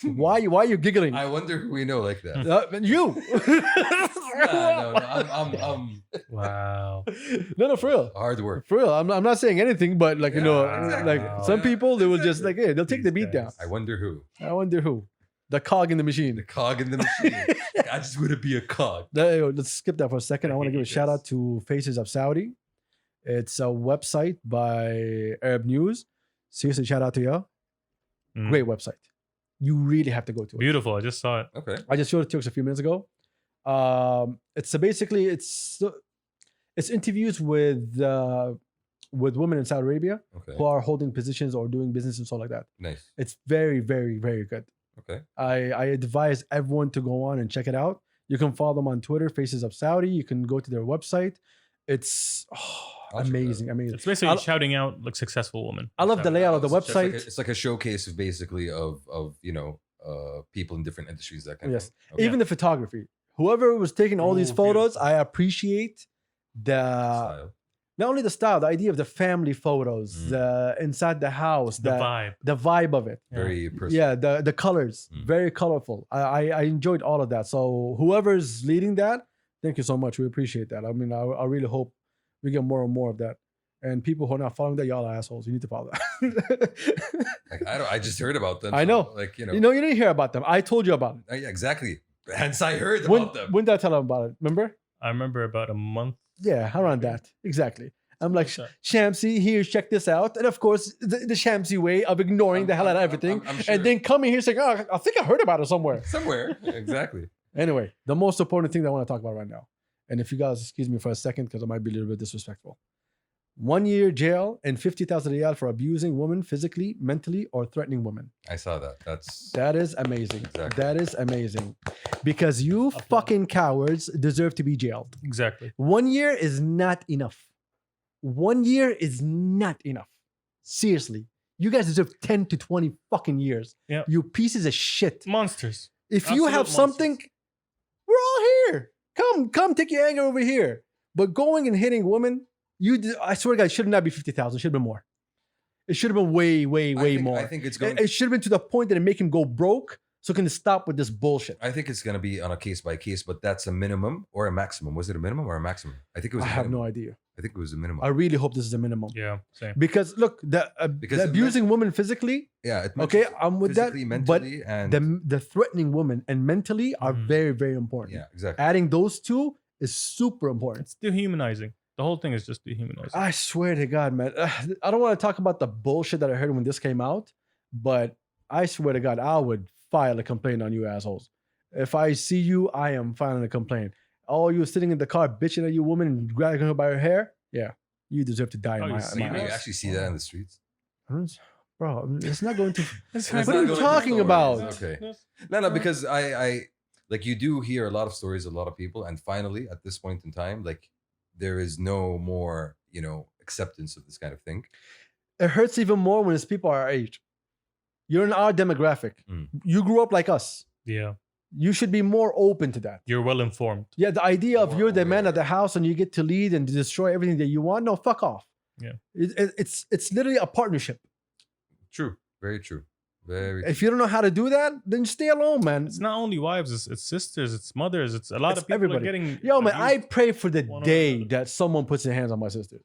Why are you giggling? I wonder who we know like that. You. No, I'm Wow. No, for real. hard work. For real. I'm not saying anything, but like, Yeah, exactly. like some people, they will just like, hey, they'll take the These beat down. guys. I wonder who. I wonder who. The cog in the The machine. cog in the machine. Like, I just want to be a cog. Let's skip that for a second. I want to give a Yes. shout out to Faces of Saudi. It's a website by Arab News. Seriously, shout out to y'all. Mm. Great website. You really have to go to it. Beautiful. I just saw it. Okay. I just showed it to you a few minutes ago. It's basically it's interviews with women in Saudi Arabia Okay. who are holding positions or doing business and stuff like that. Nice. It's very, very, very good. Okay. I advise everyone to go on and check it out. You can follow them on Twitter, Faces of Saudi. You can go to their website. It's I'll check that amazing, amazing. It's basically I'll- shouting out like successful women. I love the layout of the It's just like website. it's like a showcase of basically of people in different industries that kind Yes. of thing. Okay. Even the photography. Whoever was taking all these Ooh, photos, beautiful. I appreciate the Style. not only the style, the idea of the family photos, Mm. the inside the house, The vibe. the vibe of it. Very personal. Yeah, the colors, Mm. very colorful. I enjoyed all of that. So whoever's leading that, thank you so much. We appreciate that. I mean, I really hope we get more and more of that. And people who are not following that, y'all are assholes. You need to follow that. Like I just heard about them. I so, know. Like you didn't hear about them. I told you about it. Yeah, exactly. Hence I heard When, about them. when did I tell them about it? Remember? I remember about a month. Yeah, around that. Exactly. I'm like, Okay. Shamsi, here, check this out. And of course, the Shamsi way of ignoring the hell out of everything. I'm sure. And then coming here saying, oh, I think I heard about it somewhere. somewhere. Exactly. Anyway, the most important thing that I want to talk about right now. And if you guys excuse me for a second, because I might be a little bit disrespectful. 1 year jail and 50,000 riyal for abusing women physically, mentally, or threatening women. I saw that. That's That is amazing. Exactly. That is amazing. Because you fucking cowards deserve to be jailed. Exactly. 1 year is not enough. 1 year is not enough. Seriously. You guys deserve 10 to 20 fucking years. Yeah. You pieces of shit. Monsters. If you have Absolute something, monsters. we're all here. Come take your anger over here. But going and hitting women, I swear to God, it should not be 50,000. It should have been more. It should have been way, way, way more. I think it's going. It should have been to the point that it make him go broke so it can stop with this bullshit. I think it's going to be on a case by case, but that's a minimum or a maximum. Was it a minimum or a maximum? I think it was. I a have minimum. no idea. I think it was a minimum. I really hope this is a minimum. Yeah. Same. Because look, Because the it abusing women physically, yeah. It okay, mentions I'm with that. physically, But mentally, and the threatening women and mentally are Mhm. very, very important. yeah, exactly. Adding those two is super important. It's dehumanizing. The whole thing is just dehumanizing. I swear to God, man. I don't want to talk about the bullshit that I heard when this came out, but I swear to God, I would file a complaint on you assholes. If I see you, I am filing a complaint. Oh, you sitting in the car bitching at you woman and grabbing her by her hair? Yeah, you deserve to die Oh, in you my, see in my You that? eyes. actually see that in the streets. Bro, it's not going to. It's Let's What not are you go into talking stories. about? Okay. No, because I like you do hear a lot of stories, a lot of people, and finally at this point in time, like there is no more, acceptance of this kind of thing. It hurts even more when it's people our age. You're in our demographic. Mm. You grew up like us. Yeah. You should be more open to that. You're well informed. Yeah, the idea of More you're the man aware. of the house and you get to lead and destroy everything that you want. No, fuck off. Yeah. It's literally a partnership. True. Very true. Very. If you don't know how to do that, then stay alone, man. It's not only wives, it's sisters, it's mothers, it's a lot It's of people everybody. are getting. Yo, man, I abused. pray for the one over day another. that someone puts their hands on my sister.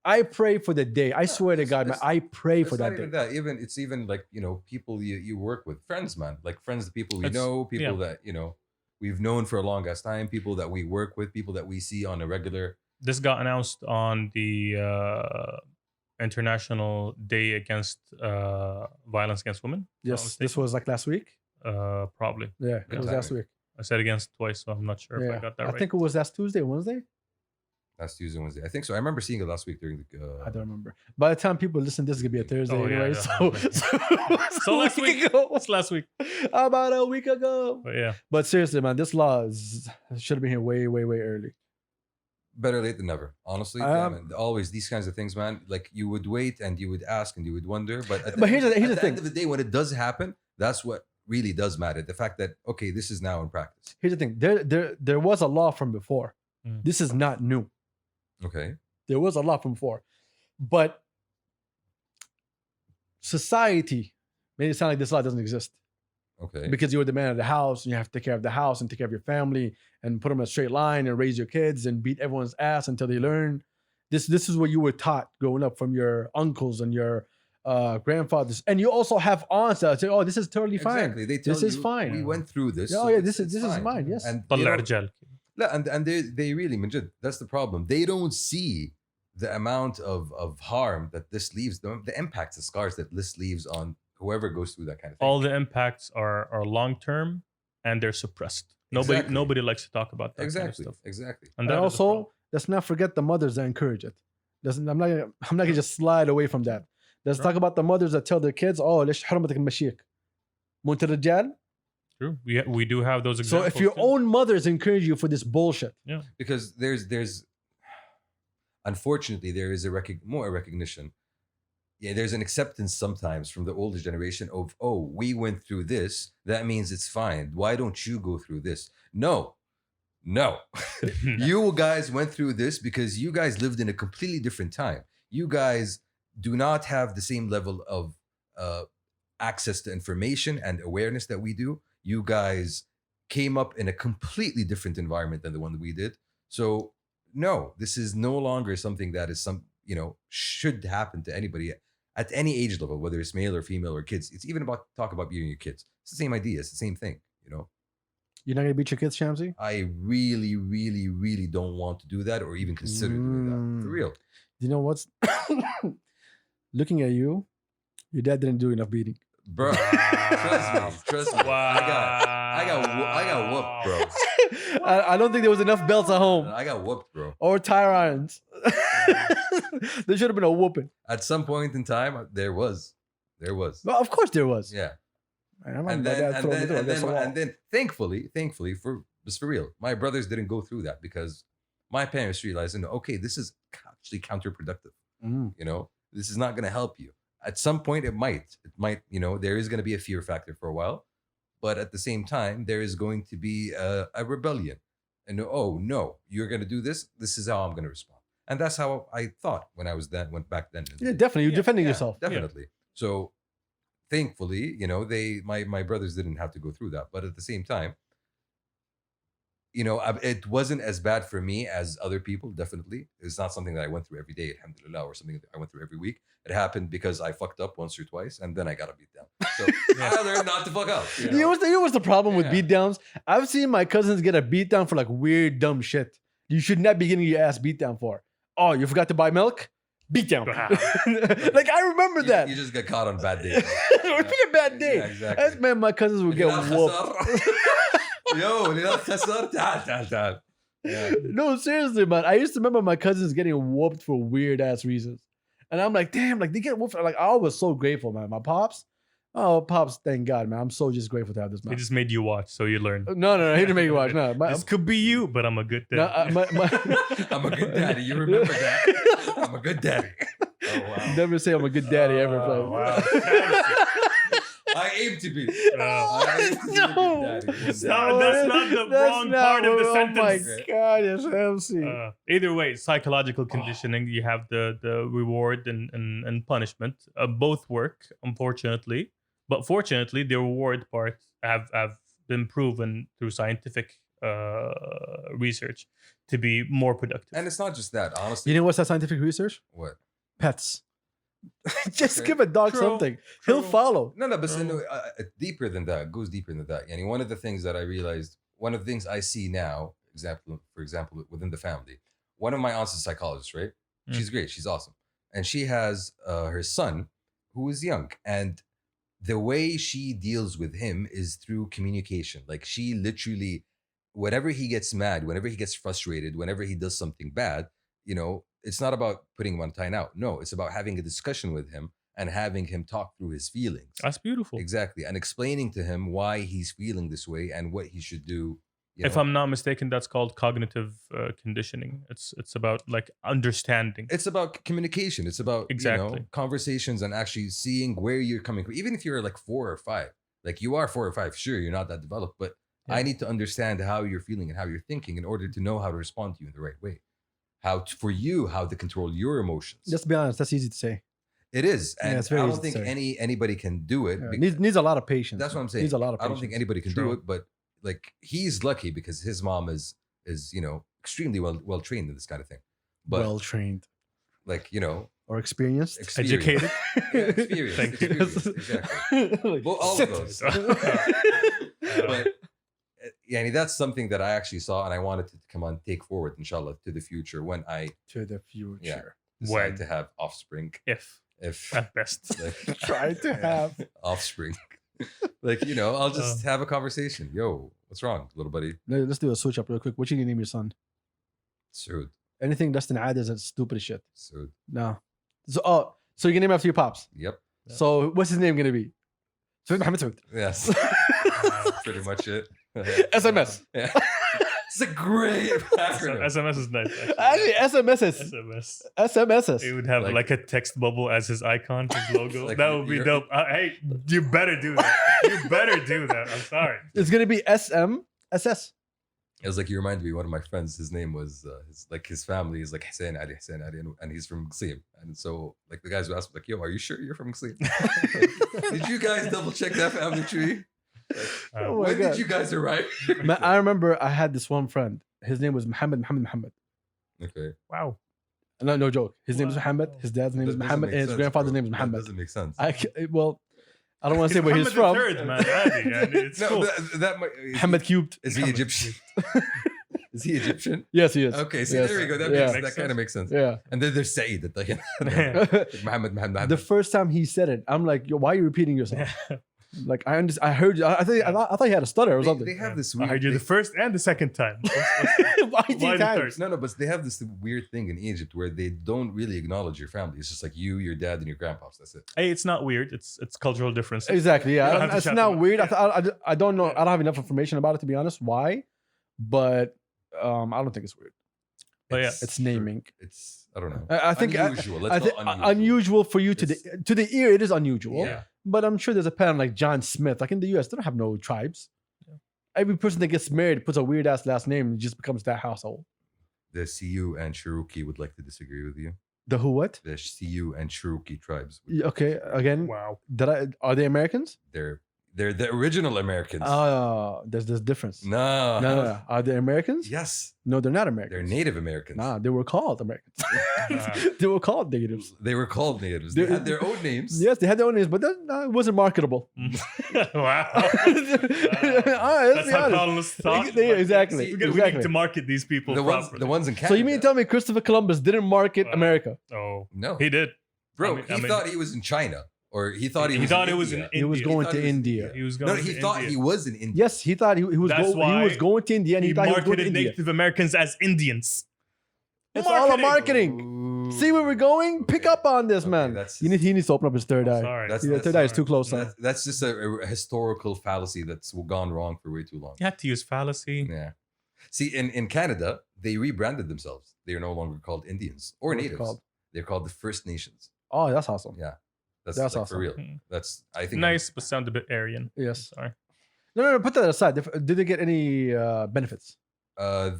I pray for the day. I swear to it's- God, man, it's- I pray It's for not that day. even that. It's even like people you work with, friends, man. Like friends, the people we It's- know, people yeah. that we've known for a long ass time, people that we work with, people that we see on a regular. This got announced on the International Day Against Violence Against Women. if I'm not Yes, this mistaken. was like last week. Probably. Yeah, it Good was last timing. week. I said against twice, so I'm not sure if I Yeah, got that I right. think it was last Tuesday, Wednesday. Past Tuesday, Wednesday. I think so. I remember seeing it last week during the. I don't remember. By the time people listen, this is gonna be a Thursday Oh, yeah, anyway. definitely. So last week. ago. It's last week. About a week ago. But yeah. But seriously, man, this law should have been here way, way, way early. Better late than never. Honestly, man, always these kinds of things, man. Like you would wait and you would ask and you would wonder, but Here's the thing. end of the day, when it does happen, that's what really does matter. The fact that okay, this is now in practice. Here's the thing. There was a law from before. Mm. This is not new. Okay. There was a law from before, but society made it sound like this law doesn't exist. Okay. Because you were the man of the house and you have to take care of the house and take care of your family and put them in a straight line and raise your kids and beat everyone's ass until they learn. This is what you were taught growing up from your uncles and your grandfathers. And you also have aunts that say, oh, this is totally fine. Exactly. They tell This is you, fine. We went through this. Oh, so yeah, it's this is fine. mine. Yes. And طلع you know, رجال. and they really, Majid, that's the problem. They don't see the amount of harm that this leaves, the impacts, the scars that this leaves on whoever goes through that kind of thing. All the impacts are long term and they're suppressed. Exactly. Nobody likes to talk about that Exactly. kind of stuff. Exactly. And that is a also, problem. let's not forget the mothers that encourage it. I'm not gonna just slide away from that. Let's Sure. talk about the mothers that tell their kids, oh, ليش حرمتك المشيك؟ مو انت رجال؟ True. We do have those So examples. if your too. own mothers encourage you for this bullshit, Because there's unfortunately there is more a recognition. Yeah, there's an acceptance sometimes from the older generation of, oh, we went through this, that means it's fine. Why don't you go through this? No. You guys went through this because you guys lived in a completely different time. You guys do not have the same level of access to information and awareness that we do. You guys came up in a completely different environment than the one that we did. So no, this is no longer something that is should happen to anybody at any age level, whether it's male or female or kids. It's even about talk about beating your kids. It's the same idea. It's the same thing, you're not gonna beat your kids, Shamsi? I really, really, really don't want to do that or even consider doing that. For real. You know what's looking at you, your dad didn't do enough beating. Bro, trust me. I got whooped, bro. I don't think there was enough belts at home I got whooped, bro. or tire irons. There should have been a whooping. At some point in time, there was. Well, of course there was. Yeah. I remember And my then, dad and throwing me then, through and against the wall. then, and then, thankfully, for real, my brothers didn't go through that because my parents realized, okay, this is actually counterproductive. Mm. This is not going to help you. At some point, it might, there is going to be a fear factor for a while, but at the same time, there is going to be a rebellion. And oh no, you're going to do this. This is how I'm going to respond. And that's how I thought when I went back then. Yeah, definitely. You're Yeah, defending yourself. Definitely. So thankfully, my brothers didn't have to go through that. But at the same time, it wasn't as bad for me as other people. Definitely, it's not something that I went through every day, alhamdulillah, or something that I went through every week. It happened because I fucked up once or twice, and then I got a beat down. So I learned not to fuck up. You know what's the problem with Yeah. beat downs? I've seen my cousins get a beat down for like weird, dumb shit. You should not be getting your ass beat down for. Oh, you forgot to buy milk? Beat down. Wow. Like, I remember that. You just got caught on bad days. It would be a bad day. Yeah, exactly. That's, man, my cousins would get whooped. Yo, تعال. Yeah. No, seriously, man. I used to remember my cousins getting whooped for weird ass reasons. And I'm like, damn, like they get whooped. Like, I was so grateful, man. My pops, thank God, man. I'm so just grateful to have this He man. just made you watch, so you learn. No, he didn't make me watch. No, This could be you, but I'm a good dad. I'm a good daddy. You remember that? I'm a good daddy. Oh wow. Never say I'm a good daddy ever. Oh, Play. wow. I aim to be. Oh, I aim to be a good daddy. That's not the wrong part of the sentence. Oh my God, yes, MC. Either way, psychological conditioning, you have the reward and punishment. Both work, unfortunately. But fortunately, the reward part have been proven through scientific research to be more productive. And it's not just that, honestly. You know what's that scientific research? What? Pets. Just Okay. give a dog True. something. He'll follow. No, but deeper than that. It goes deeper than that. And one of the things that I realized, one of the things I see now, for example, within the family, one of my aunts is a psychologist, right? Mm. She's great. She's awesome. And she has her son who is young. And the way she deals with him is through communication. Like she literally, whenever he gets mad, whenever he gets frustrated, whenever he does something bad, it's not about putting him on timeout. No, it's about having a discussion with him and having him talk through his feelings. That's beautiful. Exactly. And explaining to him why he's feeling this way and what he should do. If I'm not mistaken, that's called cognitive conditioning. It's about like understanding. It's about communication. It's about Exactly. conversations and actually seeing where you're coming from. Even if you're like 4 or 5, like you are 4 or 5, sure, you're not that developed, but Yeah. I need to understand how you're feeling and how you're thinking in order to know how to respond to you in the right way. How to control your emotions. Let's be honest, that's easy to say. It is, and it's I very don't easy to think say. anybody can do it. Yeah, needs a lot of patience. That's what I'm saying. Needs a lot of I patience. don't think anybody can True. do it, but like he's lucky because his mom is extremely well trained in this kind of thing. But well trained like or experienced. Educated. Yeah, experience. Thank you. Exactly. Well, all of those. But yeah, that's something that I actually saw and I wanted to come on take forward, inshallah, to the future when I To the future. decide When? to have offspring. If If at best. like, Try to have. offspring. I'll just have a conversation. Yo, what's wrong, little buddy? Let's do a switch up real quick. What you gonna name your son? Saud. Anything less than Ad is stupid as shit. Saud. No. So you can name after your pops. Yep. Yeah. So what's his name gonna be? Saud Mohammed Saud. Yes. Pretty much it. SMS. Yeah. It's a great acronym. SMS is nice. Actually, SMSs. SMS. SMSs. It would have Like- like a text bubble as his icon, his logo. Like that would be you're- dope. Hey, you better do that. You better do that. I'm sorry. It's gonna be SMSS. It was like you reminded me. One of my friends, his name was his family is like Hussein Ali, and he's from Qsim. And so like the guys who asked me, like, "Yo, are you sure you're from Qsim? Did you guys double check that family tree? Oh my When God. did you guys arrive?" Man, I remember I had this one friend. His name was Muhammad. Okay. Wow. No joke. His name is Muhammad. Wow. His dad's name is That doesn't Muhammad, make and his sense, grandfather's bro. name is That Muhammad. doesn't make sense. I don't want to say where he's from. Third, man. Adi, and it's No, cool. that might, Muhammad cubed. is he Muhammad Egyptian? Is he Egyptian? Yes, he is. Okay, see, Yes. there we go. That Yeah. Makes kind of makes sense. Yeah. And then there's Saeed. Like, Muhammad. The first time he said it, I'm like, yo, why are you repeating yourself? Like I heard you. I thought he had a stutter or something. They have this I weird. heard you the thing- first and the second time. Why Why the times? third? No, but they have this weird thing in Egypt where they don't really acknowledge your family. It's just like you, your dad, and your grandpas. That's it. Hey, it's not weird. It's cultural difference. Exactly. You don't Yeah, have to it's shout not them out. weird. I don't know. I don't have enough information about it to be honest. Why? But I don't think it's weird. But yeah. It's naming. It's I don't know. I think unusual. I Let's think call it unusual. unusual for you to the ear. It is unusual. Yeah. But I'm sure there's a pattern like John Smith. Like in the US, they don't have no tribes. Yeah. Every person that gets married puts a weird ass last name and just becomes that household. The Sioux and Cherokee would like to disagree with you. The who what? The Sioux and Cherokee tribes. Okay, again, Wow. are they Americans? They're the original Americans. There's this difference. No. No. Are they Americans? Yes, No, they're not they're Americans. Native Americans. Nah, they were called Americans. They were called natives. They were called natives. They They're- had their own names. Yes, they had their own names, but it wasn't marketable. Wow. All right, let's That's be how honest. colonists thought. Exactly. See, We exactly. need to market these people The properly. ones in Canada. So you mean to tell me Christopher Columbus didn't market Wow. America? Oh, No, he did. bro. I he mean- thought he was in China, or he thought he He was. thought in it was in India. He was India. going thought to he was in India. He was going No, he to thought India. he was in India. Yes, he thought he was That's he why was going to India, and he He thought he was going to marketed India. Native Americans as Indians. It's all a marketing. Ooh. See where we're going? Pick Okay. up on this, Okay, man. that's He needs to open up his third eye. Sorry. Yeah, third eye is too close. Now. That's just a historical fallacy that's gone wrong for way too long. You had to use fallacy. Yeah. See, in Canada, they rebranded themselves. They are no longer called Indians or What are they natives. called? They're called the First Nations. Oh, that's awesome. Yeah. That's That's like awesome. for real. Hmm. That's I think Nice, but sound a bit Aryan. Yes. Sorry. No. Put that aside. Did they get any benefits?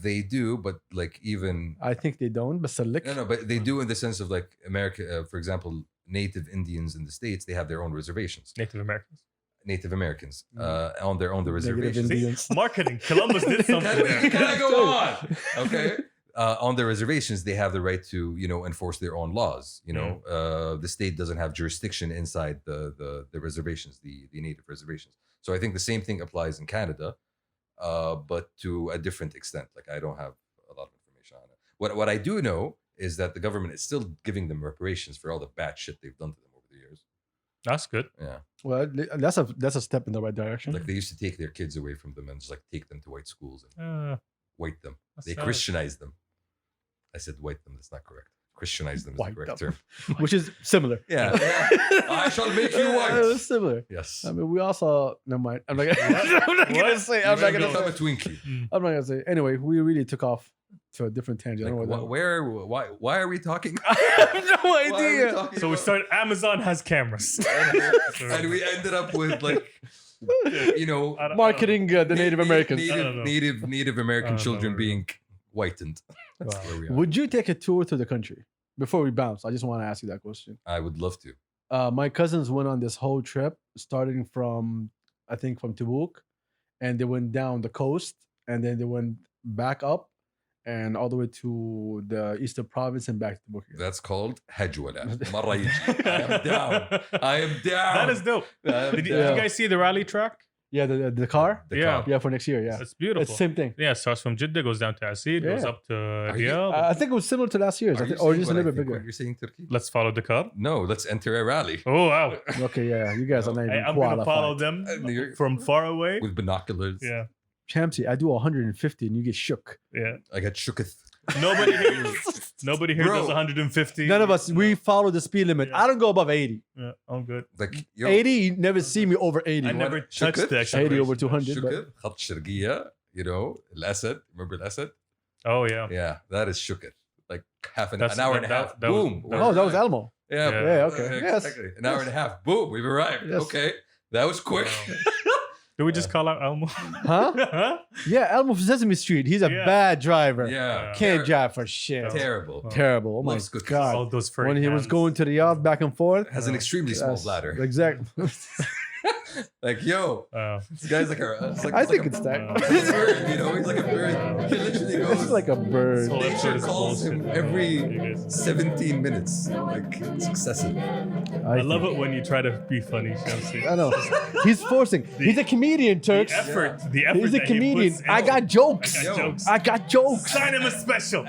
They do, but like even I think they don't. But select. no, but they do in the sense of like America. For example, Native Indians in the States, they have their own reservations. Native Americans. Native Americans on their own the Negative reservations. Indians. Marketing. Columbus did something there. Can I go on? Okay. On their reservations, they have the right to, enforce their own laws. The state doesn't have jurisdiction inside the reservations, the native reservations. So I think the same thing applies in Canada, but to a different extent. Like I don't have a lot of information on it. What I do know is that the government is still giving them reparations for all the bad shit they've done to them over the years. That's good. Yeah, Well, that's a step in the right direction. like they used to take their kids away from them and just like take them to white schools and white them. That's They sad. Christianized them. I said white them. That's not correct. Christianize them is White the correct them. term. Which is similar. Yeah. I shall make you It white. was similar. Yes. I mean, we also never mind. I'm not gonna say. I'm You're not gonna gonna become say. a Twinkie. I'm not gonna say. Anyway, we really took off to a different tangent. I don't know Why are we talking? I have no Why are we idea. talking So we about- started. Amazon has cameras. and we ended up with like, you know, I don't- Marketing the Native Americans. I don't know. Native American I don't know children where we being whitened. That's where we are. Would you take a tour to the country before we bounce? I just want to ask you that question. I would love to. My cousins went on this whole trip, starting from I think from Tuwaiq, and they went down the coast, and then they went back up, and all the way to the Eastern Province and back to Tuwaiq. That's called Hajwala. مرة يجي. I am down. I am down. That is dope. I am Did you down. guys see the rally track? Yeah, the car. The Yeah. car. Yeah, for next year. Yeah, It's beautiful. it's the same thing. Yeah, it starts from Jeddah, goes down to Asid, goes Yeah. up to you- Riyadh. I think it was similar to last year's, Are I you think, or saying just a what I little bit think bigger. when You're saying Turkey? Let's follow the car. No, let's enter a rally Oh, wow. Okay, yeah, you guys are not even I'm going to qualified. follow them You're- from far away. with binoculars. Yeah. Champsy, I do 150 and you get shook. Yeah. I got shooketh. Nobody here Bro. does 150. None of us, we follow the speed limit. Yeah. I don't go above 80. Yeah, I'm good. Like, yo, 80, you never see me over 80. I never wanna- touched Shukr? that. 80 over 200. But shooketh, خط شرقية, you know, الأسد. Remember الأسد? Oh, yeah. Yeah, that is shooketh. Like half an That's- hour and a that- half. that was- Boom. that oh, we're that was arrived. Elmo. Yeah, Yeah, okay. Yes. Exactly. An hour and a half. Boom, we've arrived. Yes. Okay. That was quick. Did we just call out Elmo? Huh? Yeah, Elmo from Sesame Street. He's a Yeah. bad driver. Yeah. Can't drive for shit. Terrible. Terrible. Oh my Loves good God. All those furry When he was hands. going to the yard back and forth. Has an extremely small Yes, bladder. Exactly. Like, yo, Oh. this guy's like a. It's like, I it's think like it's that. Uh, He's a bird, you know? He's like a bird. He literally This is goes. like a bird. So- Nature It's calls him bullshit. every You guys- 17 minutes. Like, it's excessive. I love it when you try to be funny, Shamsi. I know. He's forcing. He's a comedian, The Turks. effort. The effort. He's a that he comedian. puts in. I got jokes. I got Yo. jokes. I got jokes. Sign him a special.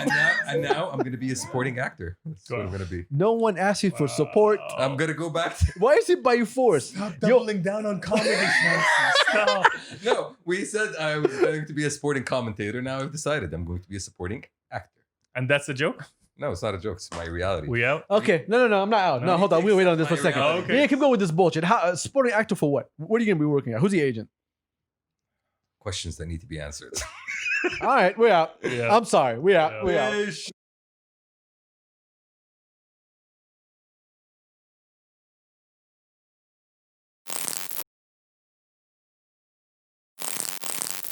And now I'm gonna be a supporting actor. That's what I'm gonna be. No one asked you for support. I'm gonna go back to. Why is it by force? Stop Yo, doubling down on comedy, Shamsi. Stop. No, we said I was going to be a supporting commentator. Now I've decided I'm going to be a supporting actor. And that's a joke? No, it's not a joke. It's my reality. We out? okay, no, I'm not out. No, hold on. We'll wait on this for a second. Oh, okay. Yeah, keep going with this bullshit. How, supporting actor for what? What are you gonna be working at? Who's the agent? Questions that need to be answered. All right, we're out. Yeah. I'm sorry. We're out. Yeah. We're out.